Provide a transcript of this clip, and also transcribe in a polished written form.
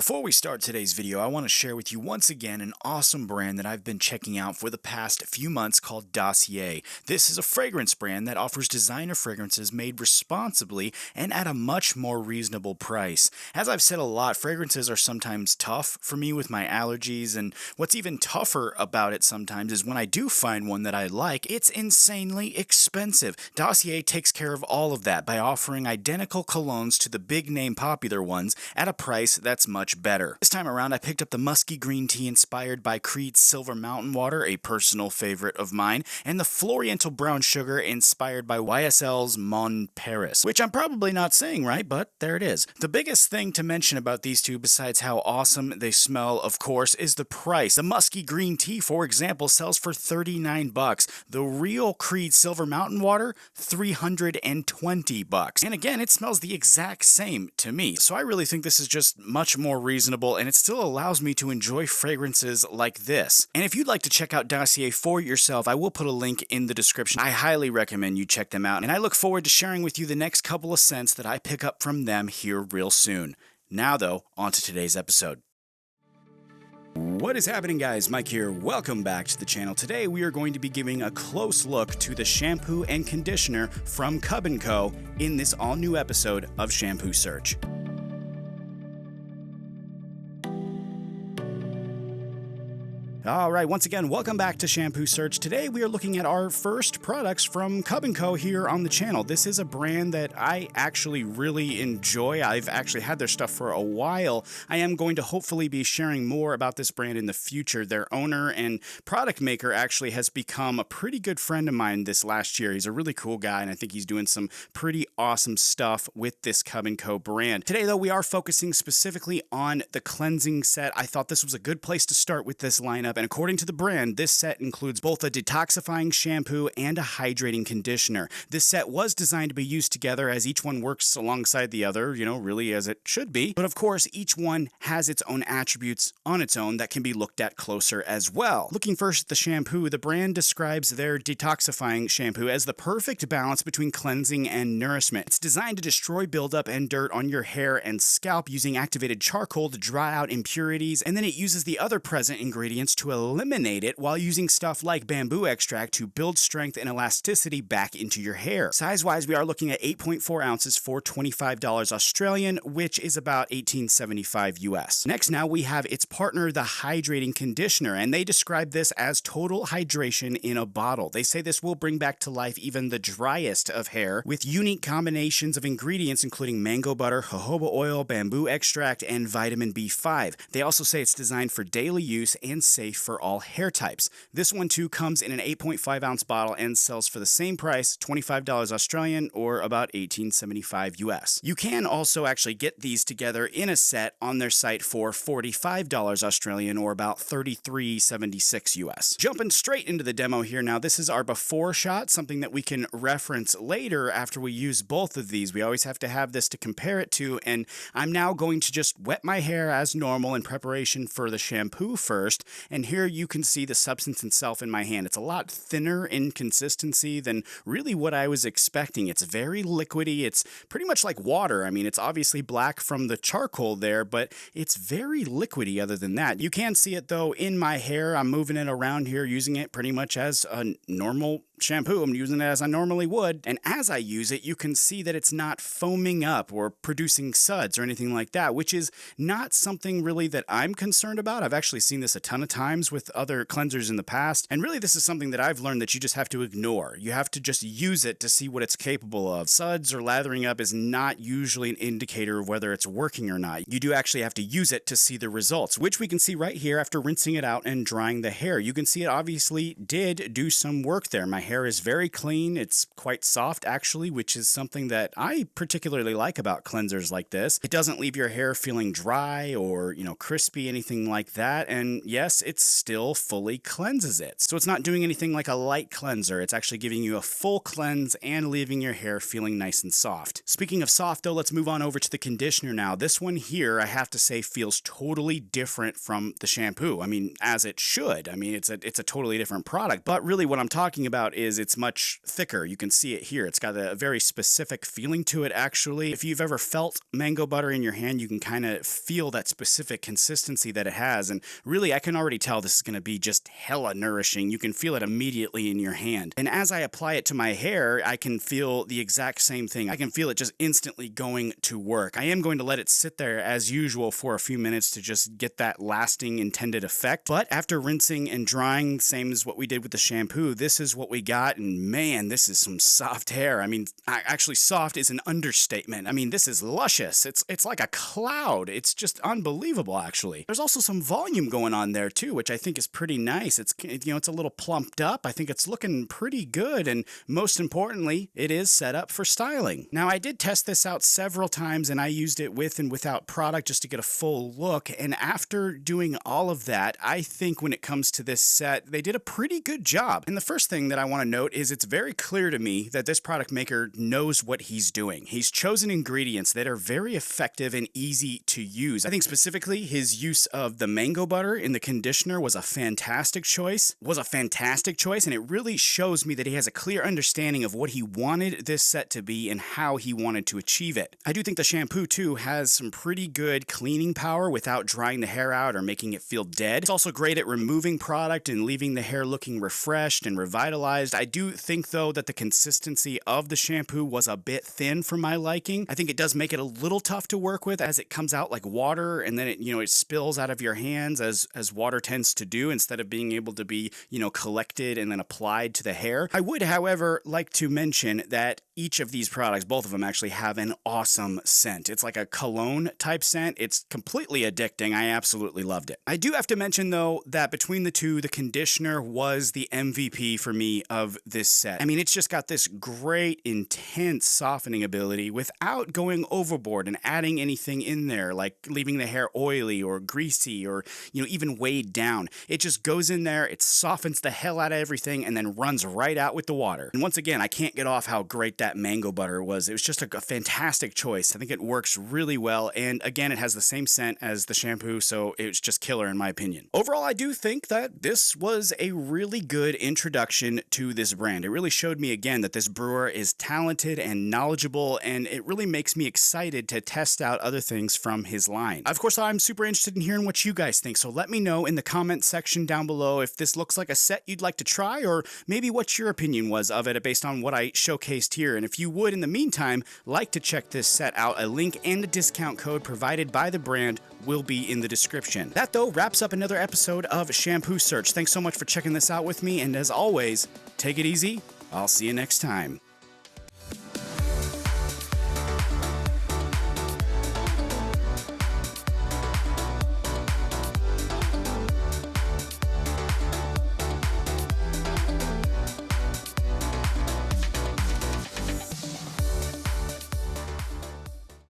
Before we start today's video, I want to share with you once again an awesome brand that I've been checking out for the past few months called Dossier. This is a fragrance brand that offers designer fragrances made responsibly and at a much more reasonable price. As I've said a lot, fragrances are sometimes tough for me with my allergies, and what's even tougher about it sometimes is when I do find one that I like, it's insanely expensive. Dossier takes care of all of that by offering identical colognes to the big name popular ones at a price that's much better. This time around, I picked up the musky green tea inspired by Creed's Silver Mountain Water, a personal favorite of mine, and the Floriental brown sugar inspired by YSL's Mon Paris, which I'm probably not saying right, but there it is. The biggest thing to mention about these two, besides how awesome they smell, of course, is the price. The musky green tea, for example, sells for $39. The real Creed Silver Mountain Water, $320. And again, it smells the exact same to me. So I really think this is just much more reasonable, and it still allows me to enjoy fragrances like this. And if you'd like to check out Dossier for yourself, I will put a link in the description. I highly recommend you check them out, and I look forward to sharing with you the next couple of scents that I pick up from them here real soon. Now though, on to today's episode. What is happening, guys? Mike here. Welcome back to the channel. Today we are going to be giving a close look to the shampoo and conditioner from Cub & Co. in this all-new episode of Shampoo Search. Alright, once again, welcome back to Shampoo Search. Today we are looking at our first products from Cub & Co. here on the channel. This is a brand that I actually really enjoy. I've actually had their stuff for a while. I am going to hopefully be sharing more about this brand in the future. Their owner and product maker actually has become a pretty good friend of mine this last year. He's a really cool guy, and I think he's doing some pretty awesome stuff with this Cub & Co. brand. Today, though, we are focusing specifically on the cleansing set. I thought this was a good place to start with this lineup. And according to the brand, this set includes both a detoxifying shampoo and a hydrating conditioner. This set was designed to be used together as each one works alongside the other, really as it should be. But of course, each one has its own attributes on its own that can be looked at closer as well. Looking first at the shampoo, the brand describes their detoxifying shampoo as the perfect balance between cleansing and nourishment. It's designed to destroy buildup and dirt on your hair and scalp using activated charcoal to dry out impurities, and then it uses the other present ingredients to eliminate it while using stuff like bamboo extract to build strength and elasticity back into your hair. Size-wise, we are looking at 8.4 ounces for $25 Australian, which is about $18.75 US. Next, now we have its partner, the Hydrating Conditioner, and they describe this as total hydration in a bottle. They say this will bring back to life even the driest of hair with unique combinations of ingredients including mango butter, jojoba oil, bamboo extract, and vitamin B5. They also say it's designed for daily use and safe for all hair types. This one too comes in an 8.5 ounce bottle and sells for the same price, $25 Australian or about $18.75 US. You can also actually get these together in a set on their site for $45 Australian or about $33.76 US. Jumping straight into the demo here now, this is our before shot, something that we can reference later after we use both of these. We always have to have this to compare it to, and I'm now going to just wet my hair as normal in preparation for the shampoo first, and here you can see the substance itself in my hand. It's a lot thinner in consistency than really what I was expecting. It's very liquidy. It's pretty much like water. I mean, it's obviously black from the charcoal there, but it's very liquidy other than that. You can see it though in my hair. I'm moving it around here, using it pretty much as a normal shampoo. I'm using it as I normally would, and as I use it, you can see that it's not foaming up or producing suds or anything like that, which is not something really that I'm concerned about. I've actually seen this a ton of times with other cleansers in the past, and really this is something that I've learned that you just have to ignore. You have to just use it to see what it's capable of. Suds or lathering up is not usually an indicator of whether it's working or not. You do actually have to use it to see the results, which we can see right here after rinsing it out and drying the hair. You can see it obviously did do some work there. My hair is very clean. It's quite soft actually, which is something that I particularly like about cleansers like this. It doesn't leave your hair feeling dry or, crispy, anything like that. And yes, it still fully cleanses it. So it's not doing anything like a light cleanser. It's actually giving you a full cleanse and leaving your hair feeling nice and soft. Speaking of soft though, let's move on over to the conditioner now. This one here, I have to say, feels totally different from the shampoo. I mean, as it should. I mean, it's a totally different product. But really what I'm talking about is it's much thicker. You can see it here. It's got a very specific feeling to it, actually. If you've ever felt mango butter in your hand, you can kind of feel that specific consistency that it has. And really, I can already tell this is going to be just hella nourishing. You can feel it immediately in your hand. And as I apply it to my hair, I can feel the exact same thing. I can feel it just instantly going to work. I am going to let it sit there as usual for a few minutes to just get that lasting intended effect. But after rinsing and drying, same as what we did with the shampoo, this is what we got. And man, this is some soft hair. I mean, actually soft is an understatement. I mean, this is luscious. It's like a cloud. It's just unbelievable, actually. There's also some volume going on there too, which I think is pretty nice. It's, you know, it's a little plumped up. I think it's looking pretty good. And most importantly, it is set up for styling. Now, I did test this out several times and I used it with and without product just to get a full look. And after doing all of that, I think when it comes to this set, they did a pretty good job. And the first thing that I want to note is it's very clear to me that this product maker knows what he's doing. He's chosen ingredients that are very effective and easy to use. I think specifically his use of the mango butter in the conditioner was a fantastic choice. And it really shows me that he has a clear understanding of what he wanted this set to be and how he wanted to achieve it. I do think the shampoo too has some pretty good cleaning power without drying the hair out or making it feel dead. It's also great at removing product and leaving the hair looking refreshed and revitalized. I do think though that the consistency of the shampoo was a bit thin for my liking. I think it does make it a little tough to work with as it comes out like water and then it, you know, it spills out of your hands as water tends to do instead of being able to be, you know, collected and then applied to the hair. I would, however, like to mention that each of these products, both of them actually have an awesome scent. It's like a cologne type scent. It's completely addicting. I absolutely loved it. I do have to mention though that between the two, the conditioner was the MVP for me of this set. I mean, it's just got this great intense softening ability without going overboard and adding anything in there, like leaving the hair oily or greasy or, you know, even weighed down. It just goes in there, it softens the hell out of everything and then runs right out with the water. And once again, I can't get off how great that mango butter was. It was just a fantastic choice. I think it works really well. And again, it has the same scent as the shampoo, so it's just killer in my opinion. Overall, I do think that this was a really good introduction to this brand. It really showed me again that this brewer is talented and knowledgeable, and it really makes me excited to test out other things from his line. Of course, I'm super interested in hearing what you guys think, so let me know in the comment section down below if this looks like a set you'd like to try, or maybe what your opinion was of it based on what I showcased here. And if you would, in the meantime, like to check this set out, a link and a discount code provided by the brand will be in the description. That, though, wraps up another episode of Shampoo Search. Thanks so much for checking this out with me, and as always, take it easy. I'll see you next time.